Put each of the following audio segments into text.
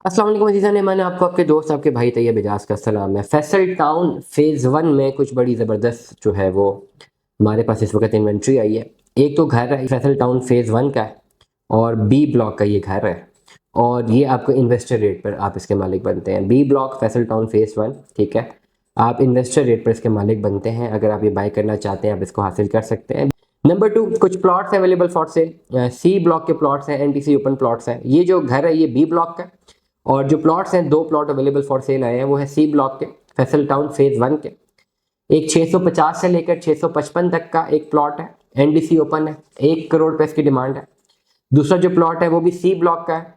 अस्सलाम वालेकुम अज़ीज़ान, मैंने आपको आपके दोस्त आपके भाई तैयब एजाज का सलाम है। फैसल टाउन फ़ेज़ 1 में कुछ बड़ी ज़बरदस्त जो है वो हमारे पास इस वक्त इन्वेंट्री आई है। एक तो घर है फैसल टाउन फ़ेज़ 1 का है और बी ब्लॉक का ये घर है और ये आपको इन्वेस्टर रेट पर आप इसके मालिक बनते हैं। B block Faisal town phase 1, ठीक है। आप इन्वेस्टर रेट पर इसके मालिक बनते हैं। अगर आप ये बाय करना चाहते हैं आप इसको हासिल कर सकते हैं। नंबर 2, कुछ plots available for sale. C block के प्लॉट्स हैं, एनटीसी ओपन प्लॉट्स हैं। ये जो घर है ये बी ब्लॉक का, और जो प्लॉट्स हैं, 2 प्लॉट अवेलेबल फॉर सेल आए हैं, वो है सी ब्लॉक के फैसल टाउन फ़ेज़ 1 के। एक 650 से लेकर 655 तक का एक प्लॉट है, एनडीसी ओपन है, 1 करोड़ रुपए इसकी डिमांड है। दूसरा जो प्लॉट है वो भी सी ब्लॉक का है,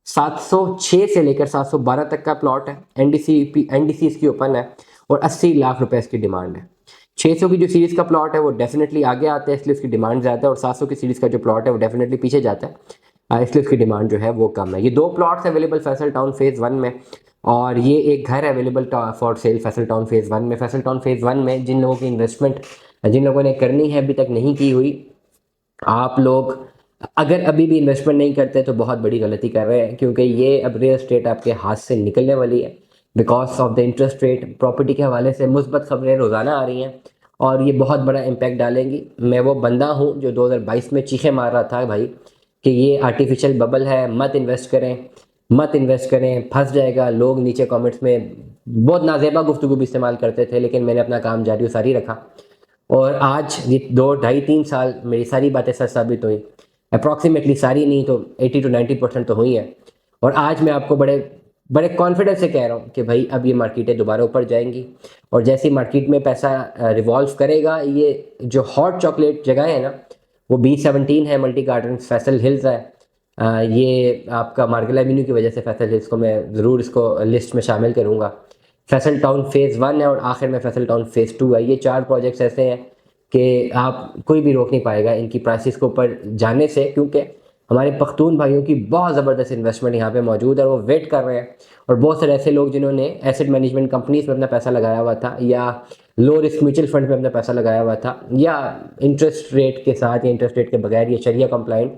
706 से लेकर 712 तक का प्लॉट है, एनडीसी इसकी ओपन है और 80 लाख रुपए इसकी डिमांड है। 600 की जो सीरीज़ का प्लॉट है वो डेफिनेटली आगे आता है, इसलिए उसकी डिमांड ज़्यादा है, और 700 की सीरीज़ का जो प्लॉट है वो डेफिनेटली पीछे जाता है, इसलिए उसकी डिमांड जो है वो कम है। ये 2 plots available Faisal town phase 1 में, और ये एक घर available for cell Faisal town phase 1 में। फैसल टाउन फ़ेज़ 1 में जिन लोगों की इन्वेस्टमेंट जिन लोगों ने करनी है अभी तक नहीं की हुई, आप लोग अगर अभी भी इन्वेस्टमेंट नहीं करते तो बहुत बड़ी गलती कर रहे हैं, क्योंकि ये अब रियल एस्टेट आपके हाथ से निकलने वाली है। Because of the interest rate, property के हवाले से मुस्बत खबरें रोज़ाना आ रही हैं और ये बहुत बड़ा इम्पैक्ट डालेंगी। मैं वो बंदा हूँ जो 2022 में चीखे मार रहा था भाई कि ये आर्टिफिशियल बबल है, मत इन्वेस्ट करें, मत इन्वेस्ट करें, फंस जाएगा। लोग नीचे कमेंट्स में बहुत नाजेबा गुफ्तगू भी इस्तेमाल करते थे, लेकिन मैंने अपना काम जारी सारी रखा और आज ये 2 ढाई 3 साल मेरी सारी बातें सच साबित हुई। अप्रॉक्सीमेटली सारी नहीं तो 80 to 90% तो हुई है। और आज मैं आपको बड़े बड़े कॉन्फिडेंस से कह रहा हूँ कि भाई अब ये मार्केटें दोबारा ऊपर जाएंगी, और जैसी मार्केट में पैसा रिवॉल्व करेगा, ये जो हॉट चॉकलेट जगह है ना, वो B17 है, मल्टी गार्डन फैसल हिल्स है। ये आपका मार्गल एवेन्यू की वजह से फैसल हिल्स को मैं ज़रूर इसको लिस्ट में शामिल करूँगा। फैसल टाउन फ़ेज़ 1 है और आखिर में फैसल टाउन फ़ेज़ 2 है। ये 4 प्रोजेक्ट्स ऐसे हैं कि आप कोई भी रोक नहीं पाएगा इनकी प्राइसेस को ऊपर जाने से, क्योंकि हमारे पख्तून भाइयों की बहुत ज़बरदस्त इन्वेस्टमेंट यहाँ पे मौजूद है और वो वेट कर रहे हैं। और बहुत सारे ऐसे लोग जिन्होंने एसेट मैनेजमेंट कंपनीज में अपना पैसा लगाया हुआ था, या लो रिस्क म्यूचुअल फंड में अपना पैसा लगाया हुआ था, या इंटरेस्ट रेट के साथ या इंटरेस्ट रेट के बगैर या शरिया कंप्लाइंट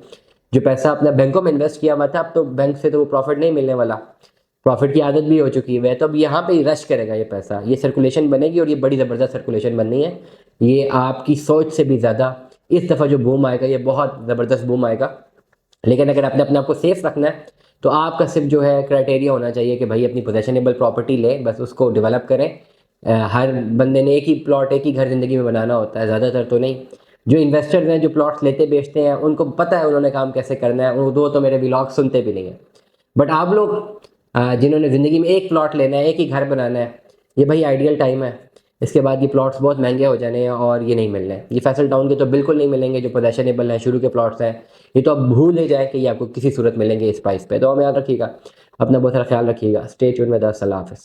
जो पैसा अपना बैंकों में इन्वेस्ट किया हुआ था, अब तो बैंक से तो वो प्रॉफिट नहीं मिलने वाला, प्रॉफिट की आदत भी हो चुकी है। तो अब यहाँ पे रश करेगा ये पैसा, ये सर्कुलेशन बनेगी और ये बड़ी ज़बरदस्त सर्कुलेशन बननी है। ये आपकी सोच से भी ज़्यादा इस दफ़ा जो बूम आएगा ये बहुत ज़बरदस्त बूम आएगा। लेकिन अगर आपने अपने आप को सेफ रखना है तो आपका सिर्फ जो है क्राइटेरिया होना चाहिए कि भाई अपनी पोजेशनेबल प्रॉपर्टी लें, बस उसको डेवलप करें। हर बंदे ने एक ही प्लॉट, एक ही घर ज़िंदगी में बनाना होता है, ज़्यादातर तो नहीं। जो इन्वेस्टर्स हैं जो प्लॉट्स लेते बेचते हैं उनको पता है उन्होंने काम कैसे करना है, वो तो मेरे व्लॉग सुनते भी नहीं है। बट आप लोग जिन्होंने ज़िंदगी में एक प्लॉट लेना है, एक ही घर बनाना है, ये भाई आइडियल टाइम है। इसके बाद ये प्लॉट्स बहुत महंगे हो जाने हैं और ये नहीं मिलने हैं। ये फैसल टाउन के तो बिल्कुल नहीं मिलेंगे जो पोजेशनेबल हैं, शुरू के प्लॉट्स हैं। ये तो अब भूल ही जाए कि ये आपको किसी सूरत मिलेंगे इस प्राइस पे। तो हमें याद रखिएगा, अपना बहुत सारा ख्याल रखिएगा। Stay tuned with us. अल्लाह हाफ़िज़।